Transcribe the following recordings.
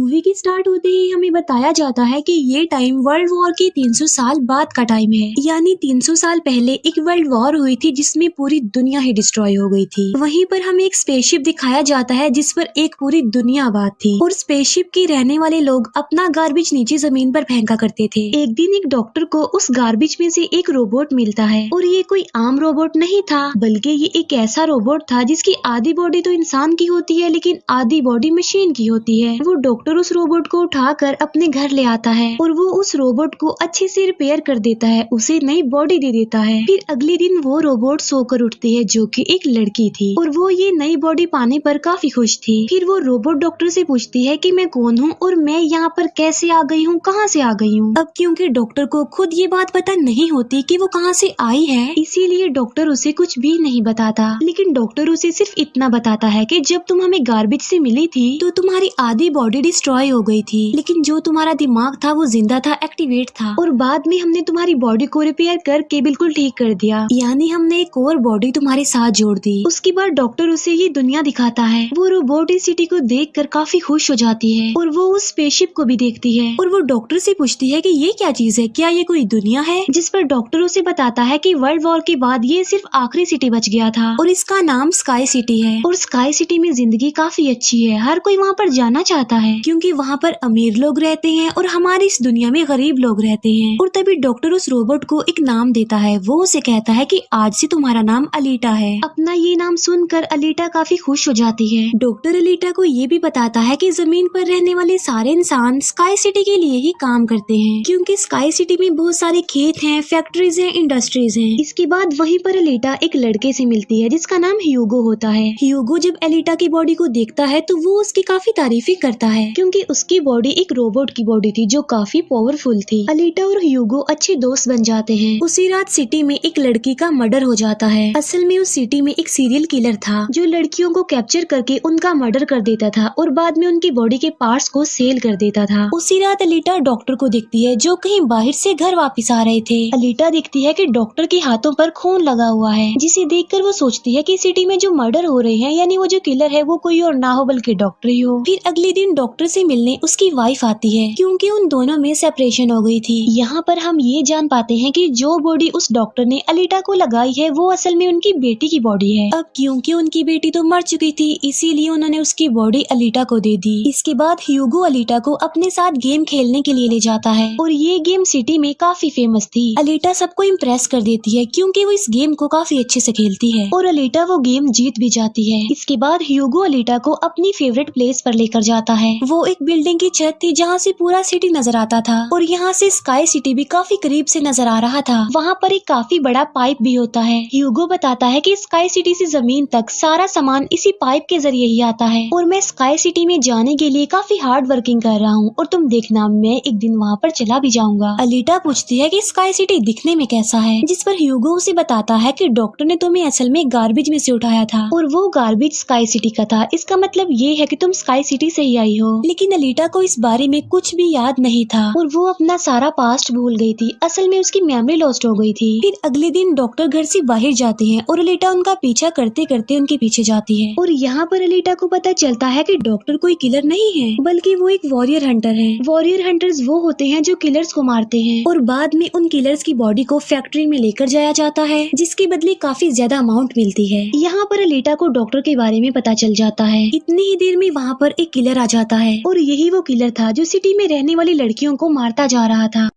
Movie की start होते ही हमें बताया जाता है कि ये टाइम वर्ल्ड वॉर के 300 साल बाद का टाइम है। यानी 300 साल पहले एक वर्ल्ड वॉर हुई थी जिसमें पूरी दुनिया ही डिस्ट्रॉय हो गई थी। वहीं पर हमें एक स्पेसशिप दिखाया जाता है जिस पर एक पूरी दुनिया आबाद थी और स्पेसशिप के रहने वाले लोग अपना गार्बेज नीचे जमीन पर फेंका करते थे। एक दिन एक डॉक्टर को उस गार्बेज में से एक रोबोट मिलता है और ये कोई आम रोबोट नहीं था, बल्कि ये एक ऐसा रोबोट था जिसकी आधी बॉडी तो इंसान की होती है लेकिन आधी बॉडी मशीन की होती है। वो डॉक्टर उस रोबोट को उठाकर अपने घर ले आता है और वो उस रोबोट को अच्छे से रिपेयर कर देता है, उसे नई बॉडी दे देता है। फिर अगले दिन वो रोबोट सोकर उठती है जो कि एक लड़की थी और वो ये नई बॉडी पाने पर काफी खुश थी। फिर वो रोबोट डॉक्टर से पूछती है कि मैं कौन हूँ और मैं यहाँ पर कैसे आ गई हूँ, कहाँ से आ गई हूँ। अब क्योंकि डॉक्टर को खुद ये बात पता नहीं होती कि वो कहाँ से आई है, इसीलिए डॉक्टर उसे कुछ भी नहीं बताता। लेकिन डॉक्टर उसे सिर्फ इतना बताता है कि जब तुम हमें गार्बेज से मिली थी तो तुम्हारी आधी बॉडी डिस्ट्रॉय हो गई थी, लेकिन जो तुम्हारा दिमाग था वो जिंदा था, एक्टिवेट था, और बाद में हमने तुम्हारी बॉडी को रिपेयर करके बिल्कुल ठीक कर दिया। यानी हमने एक और बॉडी तुम्हारे साथ जोड़ दी। उसके बाद डॉक्टर उसे ये दुनिया दिखाता है। वो रोबोट इस सिटी को देखकर काफी खुश हो जाती है और वो उस स्पेसशिप को भी देखती है और वो डॉक्टर से पूछती है कि ये क्या चीज है, क्या ये कोई दुनिया है। जिस पर डॉक्टर उसे बताता है कि वर्ल्ड वॉर के बाद ये सिर्फ आखिरी सिटी बच गया था और इसका नाम स्काई सिटी है। और स्काई सिटी में जिंदगी काफी अच्छी है, हर कोई वहाँ पर जाना चाहता है क्योंकि वहाँ पर अमीर लोग रहते हैं और हमारी इस दुनिया में गरीब लोग रहते हैं। और तभी डॉक्टर उस रोबोट को एक नाम देता है। वो उसे कहता है कि आज से तुम्हारा नाम अलीटा है। अपना ये नाम सुनकर अलीटा काफी खुश हो जाती है। डॉक्टर अलीटा को ये भी बताता है कि जमीन पर रहने वाले सारे इंसान स्काई सिटी के लिए ही काम करते हैं क्योंकि स्काई सिटी में बहुत सारे खेत हैं, फैक्ट्रीज हैं, इंडस्ट्रीज हैं। इसके बाद वहीं पर अलीटा एक लड़के से मिलती है जिसका नाम ह्यूगो होता है। ह्यूगो जब अलीटा की बॉडी को देखता है तो वो उसकी काफी तारीफें करता है क्योंकि उसकी बॉडी एक रोबोट की बॉडी थी जो काफी पावरफुल थी। अलीटा और ह्यूगो अच्छे दोस्त बन जाते हैं। उसी रात सिटी में एक लड़की का मर्डर हो जाता है। असल में उस सिटी में एक सीरियल किलर था जो लड़कियों को कैप्चर करके उनका मर्डर कर देता था और बाद में उनकी बॉडी के पार्ट्स को सेल कर देता था। उसी रात अलीटा डॉक्टर को देखती है जो कहीं बाहर से घर वापस आ रहे थे। अलीटा देखती है कि डॉक्टर के हाथों पर खून लगा हुआ है, जिसे देखकर वो सोचती है कि सिटी में जो मर्डर हो रहे हैं यानी वो जो किलर है वो कोई और ना हो बल्कि डॉक्टर ही हो। फिर अगले दिन डॉक्टर से मिलने उसकी वाइफ आती है क्योंकि उन दोनों में सेपरेशन हो गई थी। यहाँ पर हम ये जान पाते हैं कि जो बॉडी उस डॉक्टर ने अलीटा को लगाई है वो असल में उनकी बेटी की बॉडी है। अब क्योंकि उनकी बेटी तो मर चुकी थी इसीलिए उन्होंने उसकी बॉडी अलीटा को दे दी। इसके बाद ह्यूगो अलीटा को अपने साथ गेम खेलने के लिए ले जाता है और ये गेम सिटी में काफी फेमस थी। अलीटा सबको इम्प्रेस कर देती है क्योंकि वो इस गेम को काफी अच्छे से खेलती है और अलीटा वो गेम जीत भी जाती है। इसके बाद ह्यूगो अलीटा को अपनी फेवरेट प्लेस पर लेकर जाता है। वो एक बिल्डिंग की छत थी जहाँ से पूरा सिटी नजर आता था और यहाँ से स्काई सिटी भी काफी करीब से नजर आ रहा था। वहाँ पर एक काफी बड़ा पाइप भी होता है। ह्यूगो बताता है कि स्काई सिटी से जमीन तक सारा सामान इसी पाइप के जरिए ही आता है और मैं स्काई सिटी में जाने के लिए काफी हार्ड वर्किंग कर रहा हूँ और तुम देखना मैं एक दिन वहाँ पर चला भी जाऊंगा। अलीटा पूछती है कि स्काई सिटी दिखने में कैसा है, जिस पर ह्यूगो उसे बताता है कि डॉक्टर ने तुम्हें असल में गार्बेज में से उठाया था और वो गार्बेज स्काई सिटी का था। इसका मतलब ये है कि तुम स्काई सिटी से ही आई हो। लेकिन अलीटा को इस बारे में कुछ भी याद नहीं था और वो अपना सारा पास्ट भूल गई थी। असल में उसकी मेमोरी लॉस्ट हो गई थी। फिर अगले दिन डॉक्टर घर से बाहर जाते हैं और अलीटा उनका पीछा करते करते उनके पीछे जाती है और यहाँ पर अलीटा को पता चलता है कि डॉक्टर कोई किलर नहीं है बल्कि वो एक वॉरियर हंटर है। वॉरियर हंटर्स वो होते हैं जो किलर्स को मारते हैं और बाद में उन किलर्स की बॉडी को फैक्ट्री में लेकर जाया जाता है जिसके बदले काफी ज्यादा अमाउंट मिलती है। यहाँ पर अलीटा को डॉक्टर के बारे में पता चल जाता है। इतनी ही देर में वहाँ पर एक किलर आ जाता है और यही वो किलर था जो सिटी में रहने वाली लड़कियों को मारता जा रहा था।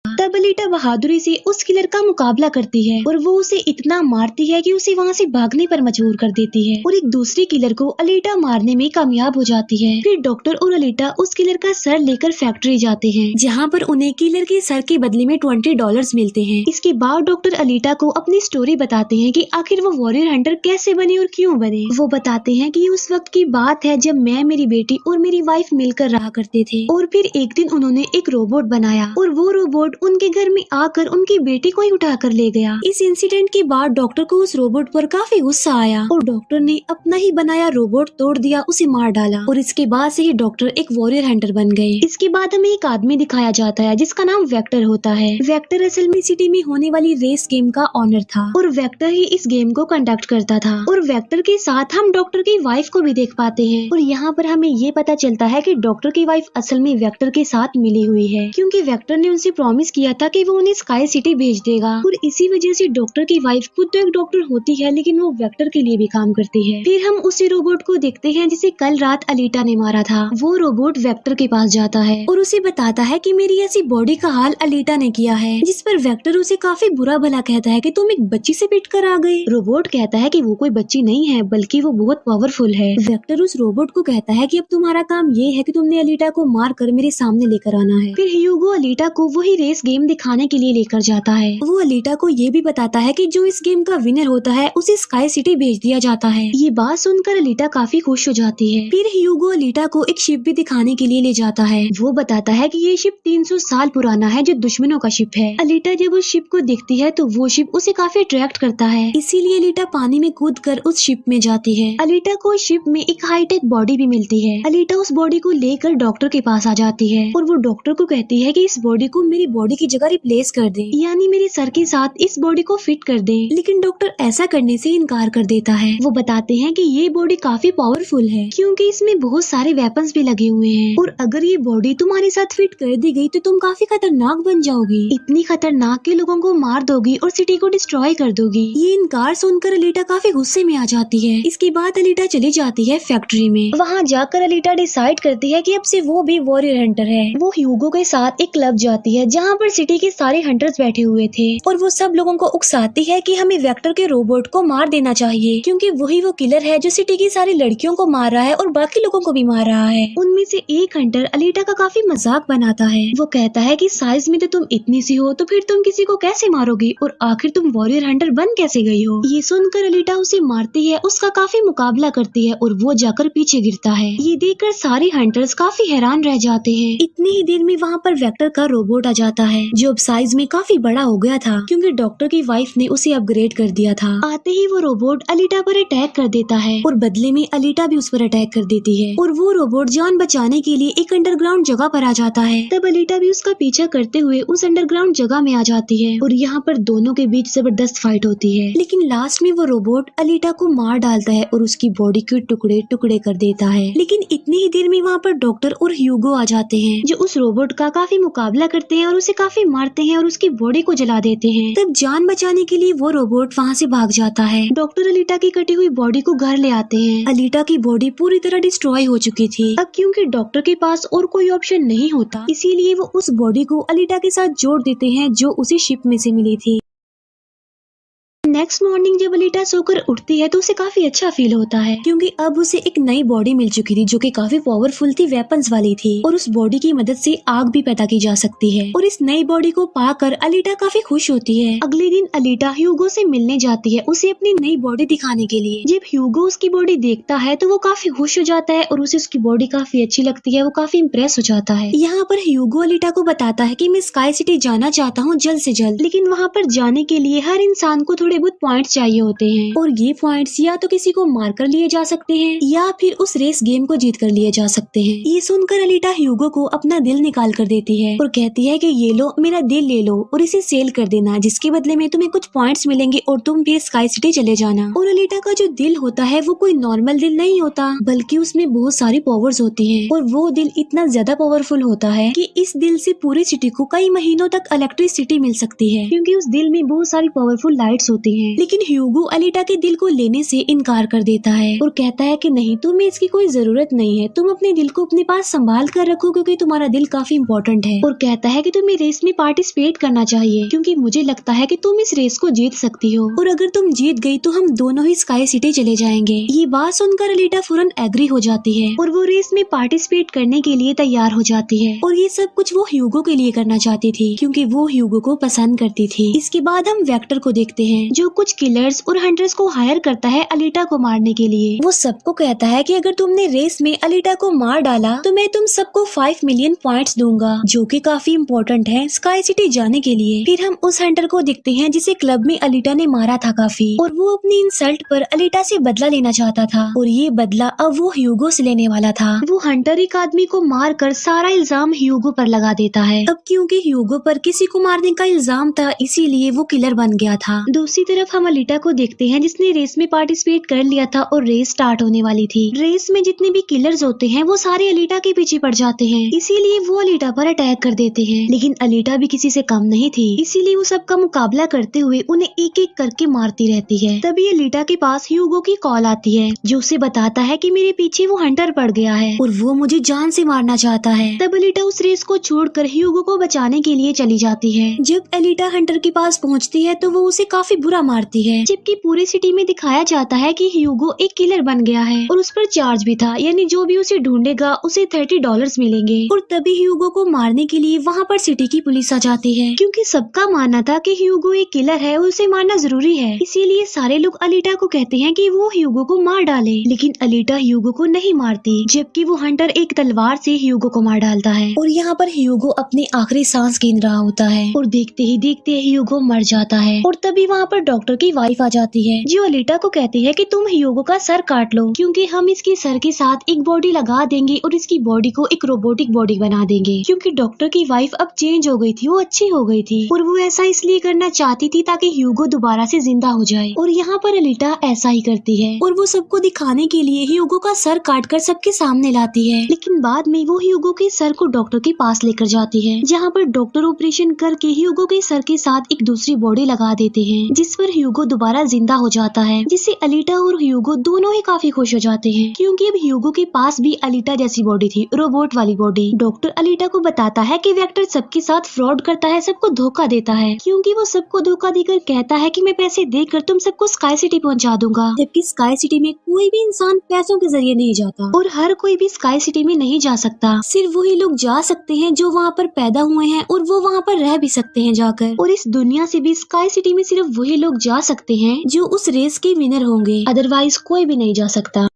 तब अलीटा बहादुरी से उस किलर का मुकाबला करती है और वो उसे इतना मारती है कि उसे वहाँ से भागने पर मजबूर कर देती है और एक दूसरे किलर को अलीटा मारने में कामयाब हो जाती है। फिर डॉक्टर और अलीटा उस किलर का सर लेकर फैक्ट्री जाते हैं जहाँ पर उन्हें किलर के सर के बदले में $20 मिलते हैं। इसके बाद डॉक्टर अलीटा को अपनी स्टोरी बताते हैं कि आखिर वो वॉरियर हंटर कैसे बने और क्यों बने। वो बताते हैं कि उस वक्त की बात है जब मैं, मेरी बेटी और मेरी वाइफ मिलकर रहा करते थे और फिर एक दिन उन्होंने एक रोबोट बनाया और वो रोबोट उनके उनके घर में आकर उनकी बेटी को ही उठा कर ले गया। इस इंसिडेंट के बाद डॉक्टर को उस रोबोट पर काफी गुस्सा आया और डॉक्टर ने अपना ही बनाया रोबोट तोड़ दिया, उसे मार डाला और इसके बाद से ही डॉक्टर एक वॉरियर हंटर बन गए। इसके बाद हमें एक आदमी दिखाया जाता है जिसका नाम वेक्टर होता है। वेक्टर असल में सिटी में होने वाली रेस गेम का ऑनर था और वेक्टर ही इस गेम को कंडक्ट करता था और वेक्टर के साथ हम डॉक्टर की वाइफ को भी देख पाते हैं और यहाँ पर हमें ये पता चलता है कि डॉक्टर की वाइफ असल में वेक्टर के साथ मिली हुई है, क्योंकि वेक्टर ने उनसे प्रॉमिस किया था कि वो उन्हें स्काई सिटी भेज देगा और इसी वजह से डॉक्टर की वाइफ खुद तो एक डॉक्टर होती है लेकिन वो वेक्टर के लिए भी काम करती है। फिर हम उसी रोबोट को देखते हैं जिसे कल रात अलीटा ने मारा था। वो रोबोट वेक्टर के पास जाता है और उसे बताता है कि मेरी ऐसी बॉडी का हाल अलीटा ने किया है, जिस पर वेक्टर उसे काफी बुरा भला कहता है कि तुम एक बच्ची से पिट कर आ गए। रोबोट कहता है कि वो कोई बच्ची नहीं है बल्कि वो बहुत पावरफुल है। वेक्टर उस रोबोट को कहता है कि अब तुम्हारा काम ये है कि तुमने अलीटा को मार कर मेरे सामने लेकर आना है। फिर ह्यूगो अलीटा को वही रेस गेम दिखाने के लिए लेकर जाता है। वो अलीटा को ये भी बताता है कि जो इस गेम का विनर होता है उसे स्काई सिटी भेज दिया जाता है। ये बात सुनकर अलीटा काफी खुश हो जाती है। फिर ह्यूगो अलीटा को एक शिप भी दिखाने के लिए ले जाता है। वो बताता है कि ये शिप 300 साल पुराना है जो दुश्मनों का शिप है। अलीटा जब उस शिप को देखती है तो वो शिप उसे काफी अट्रैक्ट करता है, इसीलिए अलीटा पानी में कूदकर उस शिप में जाती है। अलीटा को शिप में एक हाईटेक बॉडी भी मिलती है। अलीटा उस बॉडी को लेकर डॉक्टर के पास आ जाती है और वो डॉक्टर को कहती है कि इस बॉडी को मेरी बॉडी की जगह रिप्लेस कर दे, यानी मेरे सर के साथ इस बॉडी को फिट कर दे। लेकिन डॉक्टर ऐसा करने से इनकार कर देता है। वो बताते हैं कि ये बॉडी काफी पावरफुल है क्योंकि इसमें बहुत सारे वेपन्स भी लगे हुए हैं और अगर ये बॉडी तुम्हारे साथ फिट कर दी गई तो तुम काफी खतरनाक बन जाओगी, इतनी खतरनाक कि लोगों को मार दोगी और सिटी को डिस्ट्रॉय कर दोगी। ये इनकार सुनकर अलीटा काफी गुस्से में आ जाती है। इसके बाद अलीटा चली जाती है फैक्ट्री में। वहाँ जाकर अलीटा डिसाइड करती है कि अब से वो भी वॉरियर हंटर है। वो ह्यूगो के साथ एक क्लब जाती है जहाँ पर सिटी के सारे हंटर्स बैठे हुए थे और वो सब लोगों को उकसाती है कि हमें वेक्टर के रोबोट को मार देना चाहिए क्योंकि वही वो किलर है जो सिटी की सारी लड़कियों को मार रहा है और बाकी लोगों को भी मार रहा है। उनमें से एक हंटर अलीटा का काफी मजाक बनाता है। वो कहता है कि साइज में तो तुम इतनी सी हो तो फिर तुम किसी को कैसे मारोगी और आखिर तुम वॉरियर हंटर बन कैसे गई हो। ये सुनकर अलीटा उसे मारती है, उसका काफी मुकाबला करती है और वो जाकर पीछे गिरता है। ये देखकर सारे हंटर्स काफी हैरान रह जाते हैं। इतनी ही देर में वहाँ पर वेक्टर का रोबोट आ जाता है जो अब साइज में काफी बड़ा हो गया था क्योंकि डॉक्टर की वाइफ ने उसे अपग्रेड कर दिया था। आते ही वो रोबोट अलीटा पर अटैक कर देता है और बदले में अलीटा भी उस पर अटैक कर देती है और वो रोबोट जान बचाने के लिए एक अंडरग्राउंड जगह पर आ जाता है। तब अलीटा भी उसका पीछा करते हुए उस अंडरग्राउंड जगह में आ जाती है और यहाँ पर दोनों के बीच जबरदस्त फाइट होती है। लेकिन लास्ट में वो रोबोट अलीटा को मार डालता है और उसकी बॉडी के टुकड़े टुकड़े कर देता है। लेकिन इतनी ही देर में वहाँ पर डॉक्टर और ह्यूगो आ जाते हैं जो उस रोबोट का काफी मुकाबला करते हैं और उसे काफी मारते हैं और उसकी बॉडी को जला देते हैं। तब जान बचाने के लिए वो रोबोट वहाँ से भाग जाता है। डॉक्टर अलीटा की कटी हुई बॉडी को घर ले आते हैं। अलीटा की बॉडी पूरी तरह डिस्ट्रॉय हो चुकी थी। अब क्योंकि डॉक्टर के पास और कोई ऑप्शन नहीं होता इसीलिए वो उस बॉडी को अलीटा के साथ जोड़ देते हैं जो उसी शिप में से मिली थी। नेक्स्ट मॉर्निंग जब अलीटा सोकर उठती है तो उसे काफी अच्छा फील होता है क्योंकि अब उसे एक नई बॉडी मिल चुकी थी जो कि काफी पावरफुल थी, वेपन्स वाली थी और उस बॉडी की मदद से आग भी पैदा की जा सकती है और इस नई बॉडी को पाकर अलीटा काफी खुश होती है। अगले दिन अलीटा ह्यूगो से मिलने जाती है उसे अपनी नई बॉडी दिखाने के लिए। जब ह्यूगो उसकी बॉडी देखता है तो वो काफी खुश हो जाता है और उसे उसकी बॉडी काफी अच्छी लगती है। वो काफी इम्प्रेस हो जाता है। यहाँ पर ह्यूगो अलीटा को बताता है कि मैं स्काई सिटी जाना चाहता हूँ जल्द से जल्द, लेकिन वहाँ पर जाने के लिए हर इंसान को थोड़े बहुत पॉइंट्स चाहिए होते हैं और ये पॉइंट्स या तो किसी को मारकर लिए जा सकते हैं या फिर उस रेस गेम को जीत कर लिए जा सकते हैं। ये सुनकर अलीटा ह्यूगो को अपना दिल निकाल कर देती है और कहती है कि ये लो, मेरा दिल ले लो और इसे सेल कर देना, जिसके बदले में तुम्हें कुछ पॉइंट्स मिलेंगे और तुम फिर स्काई सिटी चले जाना। और अलीटा का जो दिल होता है वो कोई नॉर्मल दिल नहीं होता बल्कि उसमें बहुत सारी पावर्स होती है और वो दिल इतना ज्यादा पावरफुल होता है कि इस दिल से पूरी सिटी को कई महीनों तक इलेक्ट्रिसिटी मिल सकती है क्योंकि उस दिल में बहुत सारी पावरफुल लाइट्स होती हैं। लेकिन ह्यूगो अलीटा के दिल को लेने से इनकार कर देता है और कहता है कि नहीं, तुम्हें इसकी कोई जरूरत नहीं है, तुम अपने दिल को अपने पास संभाल कर रखो क्योंकि तुम्हारा दिल काफी इम्पोर्टेंट है। और कहता है कि तुम्हें रेस में पार्टिसिपेट करना चाहिए क्योंकि मुझे लगता है कि तुम इस रेस को जीत सकती हो और अगर तुम जीत गई तो हम दोनों ही स्काई सिटी चले जाएंगे। ये बात सुनकर अलीटा फौरन एग्री हो जाती है और वो रेस में पार्टिसिपेट करने के लिए तैयार हो जाती है और ये सब कुछ वो ह्यूगो के लिए करना चाहती थी क्योंकि वो ह्यूगो को पसंद करती थी। इसके बाद हम वेक्टर को देखते हैं जो जो कुछ किलर्स और हंटर्स को हायर करता है अलीटा को मारने के लिए। वो सबको कहता है कि अगर तुमने रेस में अलीटा को मार डाला तो मैं तुम सबको 5 मिलियन पॉइंट्स दूंगा, जो कि काफी इम्पोर्टेंट है स्काई सिटी जाने के लिए। फिर हम उस हंटर को दिखते हैं जिसे क्लब में अलीटा ने मारा था काफी, और वो अपनी इंसल्ट पर अलीटा से बदला लेना चाहता था, और ये बदला अब वो ह्यूगो से लेने वाला था। वो हंटर एक आदमी को मार कर सारा इल्जाम ह्यूगो पर लगा देता है। अब क्योंकि ह्यूगो पर किसी को मारने का इल्जाम था, इसीलिए वो किलर बन गया था। दूसरी तरफ हम अलीटा को देखते हैं जिसने रेस में पार्टिसिपेट कर लिया था और रेस स्टार्ट होने वाली थी। रेस में जितने भी किलर्स होते हैं वो सारे अलीटा के पीछे पड़ जाते हैं, इसीलिए वो अलीटा पर अटैक कर देते हैं। लेकिन अलीटा भी किसी से कम नहीं थी, इसीलिए वो सबका मुकाबला करते हुए उन्हें एक एक करके मारती रहती है। तभी अलीटा के पास ह्यूगो की कॉल आती है जो उसे बताता है कि मेरे पीछे वो हंटर पड़ गया है और वो मुझे जान से मारना चाहता है। तब अलीटा उस रेस को छोड़कर ह्यूगो को बचाने के लिए चली जाती है। जब अलीटा हंटर के पास पहुंचती है तो वो उसे काफी बुरा मारती है, जबकि पूरी सिटी में दिखाया जाता है कि ह्यूगो एक किलर बन गया है और उस पर चार्ज भी था, यानी जो भी उसे ढूंढेगा उसे $30 मिलेंगे। और तभी ह्यूगो को मारने के लिए वहाँ पर सिटी की पुलिस आ जाती है, क्योंकि सबका मानना था कि ह्यूगो एक किलर है और उसे मारना जरूरी है। इसीलिए सारे लोग अलीटा को कहते हैं कि वो ह्यूगो को मार डाले, लेकिन अलीटा ह्यूगो को नहीं मारती, जबकि वो हंटर एक तलवार से ह्यूगो को मार डालता है। और यहाँ पर ह्यूगो अपनी आखिरी सांस गिन रहा होता है और देखते ही देखते ह्यूगो मर जाता है। और तभी वहाँ पर डॉक्टर की वाइफ आ जाती है जो अलीटा को कहती है कि तुम ह्यूगो का सर काट लो, क्योंकि हम इसके सर के साथ एक बॉडी लगा देंगे और इसकी बॉडी को एक रोबोटिक बॉडी बना देंगे। क्योंकि डॉक्टर की वाइफ अब चेंज हो गई थी, वो अच्छी हो गई थी और वो ऐसा इसलिए करना चाहती थी ताकि ह्यूगो दोबारा से जिंदा हो जाए। और यहाँ पर अलीटा ऐसा ही करती है और वो सबको दिखाने के लिए ह्यूगो का सर काट कर सबके सामने लाती है। लेकिन बाद में वो ह्यूगो के सर को डॉक्टर के पास लेकर जाती है, जहाँ पर डॉक्टर ऑपरेशन करके ह्यूगो के सर के साथ एक दूसरी बॉडी लगा देते हैं, जिस पर ह्यूगो दोबारा जिंदा हो जाता है, जिससे अलीटा और ह्यूगो दोनों ही काफी खुश हो जाते हैं, क्योंकि अब ह्यूगो के पास भी अलीटा जैसी बॉडी थी, रोबोट वाली बॉडी। डॉक्टर अलीटा को बताता है कि वेक्टर सबके साथ फ्रॉड करता है, सबको धोखा देता है, क्योंकि वो सबको धोखा देकर कहता है कि मैं पैसे देकर तुम सबको स्काई सिटी पहुंचा दूंगा, जबकि स्काई सिटी में कोई भी इंसान पैसों के जरिए नहीं जाता और हर कोई भी स्काई सिटी में नहीं जा सकता। सिर्फ वही लोग जा सकते हैं जो वहाँ पर पैदा हुए हैं और वो वहाँ पर रह भी सकते हैं जाकर। और इस दुनिया से भी स्काई सिटी में सिर्फ वही लोग जा सकते हैं जो उस रेस के विनर होंगे, अदरवाइज कोई भी नहीं जा सकता।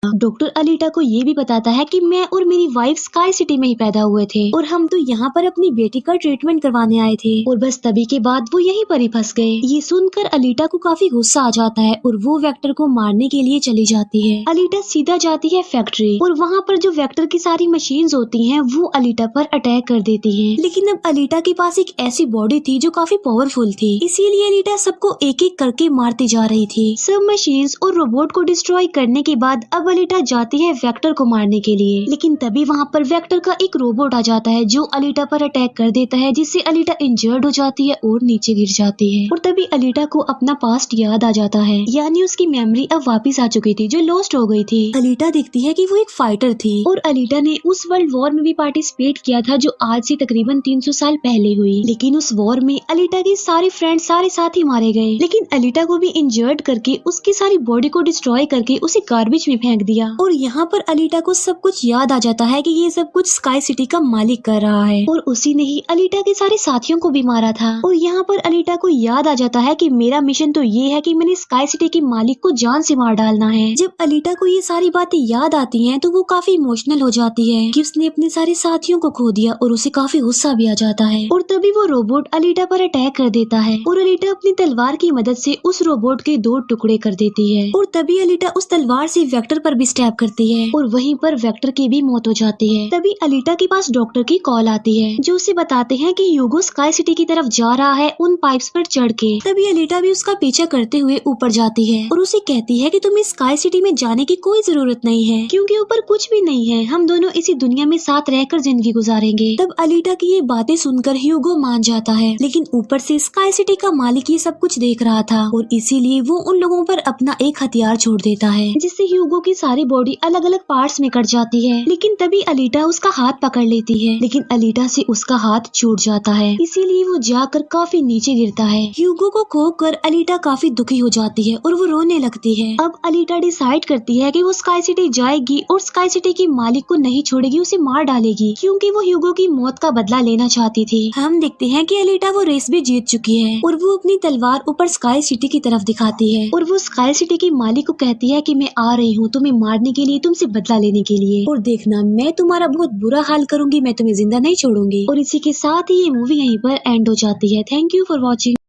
डॉक्टर अलीटा को ये भी बताता है कि मैं और मेरी वाइफ स्काई सिटी में ही पैदा हुए थे और हम तो यहाँ पर अपनी बेटी का ट्रीटमेंट करवाने आए थे, और बस तभी के बाद वो यहीं पर ही फंस गए। ये सुनकर अलीटा को काफी गुस्सा आ जाता है और वो वेक्टर को मारने के लिए चली जाती है। अलीटा सीधा जाती है फैक्ट्री और वहाँ पर जो वेक्टर की सारी मशीन्स होती हैं वो अलीटा पर अटैक कर देती हैं। लेकिन अब अलीटा के पास एक ऐसी बॉडी थी जो काफी पावरफुल थी, इसीलिए अलीटा सबको एक एक करके मारती जा रही थी। सब मशीन्स और रोबोट को डिस्ट्रॉय करने के बाद अब अलीटा जाती है वेक्टर को मारने के लिए, लेकिन तभी वहाँ पर वेक्टर का एक रोबोट आ जाता है जो अलीटा पर अटैक कर देता है, जिससे अलीटा इंजर्ड हो जाती है और नीचे गिर जाती है। और तभी अलीटा को अपना पास्ट याद आ जाता है, यानी उसकी मेमोरी अब वापस आ चुकी थी जो लॉस्ट हो गई थी। अलीटा देखती है कि वो एक फाइटर थी और अलीटा ने उस वर्ल्ड वॉर में भी पार्टिसिपेट किया था जो आज से तकरीबन 300 साल पहले हुई। लेकिन उस वॉर में अलीटा के सारे फ्रेंड्स सारे साथी मारे गए, लेकिन अलीटा को भी इंजर्ड करके उसकी सारी बॉडी को डिस्ट्रॉय करके उसे गार्बेज में फेंक दिया। और यहाँ पर अलीटा को सब कुछ याद आ जाता है कि ये सब कुछ स्काई सिटी का मालिक कर रहा है और उसी ने ही अलीटा के सारे साथियों को भी मारा था। और यहाँ पर अलीटा को याद आ जाता है कि मेरा मिशन तो ये है कि मैंने स्काई सिटी के मालिक को जान से मार डालना है। जब अलीटा को ये सारी बातें याद आती हैं तो वो काफी इमोशनल हो जाती है कि उसने अपने सारे साथियों को खो दिया और उसे काफी गुस्सा भी आ जाता है। और तभी वो रोबोट अलीटा पर अटैक कर देता है और अलीटा अपनी तलवार की मदद से उस रोबोट के 2 टुकड़े कर देती है। और तभी अलीटा उस तलवार से वेक्टर पर भी स्टैब करती है और वहीं पर वेक्टर की भी मौत हो जाती है। तभी अलीटा के पास डॉक्टर की कॉल आती है जो उसे बताते हैं कि ह्यूगो स्काई सिटी की तरफ जा रहा है उन पाइप्स पर चढ़ के। तभी अलीटा भी उसका पीछा करते हुए ऊपर जाती है और उसे कहती है कि तुम्हें स्काई सिटी में जाने की कोई जरूरत नहीं है, क्योंकि ऊपर कुछ भी नहीं है, हम दोनों इसी दुनिया में साथ रहकर जिंदगी गुजारेंगे। तब अलीटा की ये बातें सुनकर ह्यूगो मान जाता है, लेकिन ऊपर से स्काई सिटी का मालिक ये सब कुछ देख रहा था और इसीलिए वो उन लोगों पर अपना एक हथियार छोड़ देता है, जिससे ह्यूगो की सारी बॉडी अलग अलग पार्ट्स में कट जाती है। लेकिन तभी अलीटा उसका हाथ पकड़ लेती है, लेकिन अलीटा से उसका हाथ छूट जाता है, इसीलिए वो जाकर काफी नीचे गिरता है। ह्यूगो को खोकर अलीटा काफी दुखी हो जाती है और वो रोने लगती है। अब अलीटा डिसाइड करती है कि वो स्काई सिटी जाएगी और स्काई सिटी की मालिक को नहीं छोड़ेगी, उसे मार डालेगी, क्योंकि वो ह्यूगो की मौत का बदला लेना चाहती थी। हम देखते हैं कि अलीटा वो रेस भी जीत चुकी है और वो अपनी तलवार ऊपर स्काई सिटी की तरफ दिखाती है और वो स्काई सिटी की मालिक को कहती है कि मैं आ रही हूँ तुम्हें मारने के लिए, तुमसे बदला लेने के लिए, और देखना मैं तुम्हारा बहुत बुरा हाल करूंगी, मैं तुम्हें जिंदा नहीं छोड़ूंगी। और इसी के साथ ही ये मूवी यहीं पर एंड हो जाती है। Thank you for watching.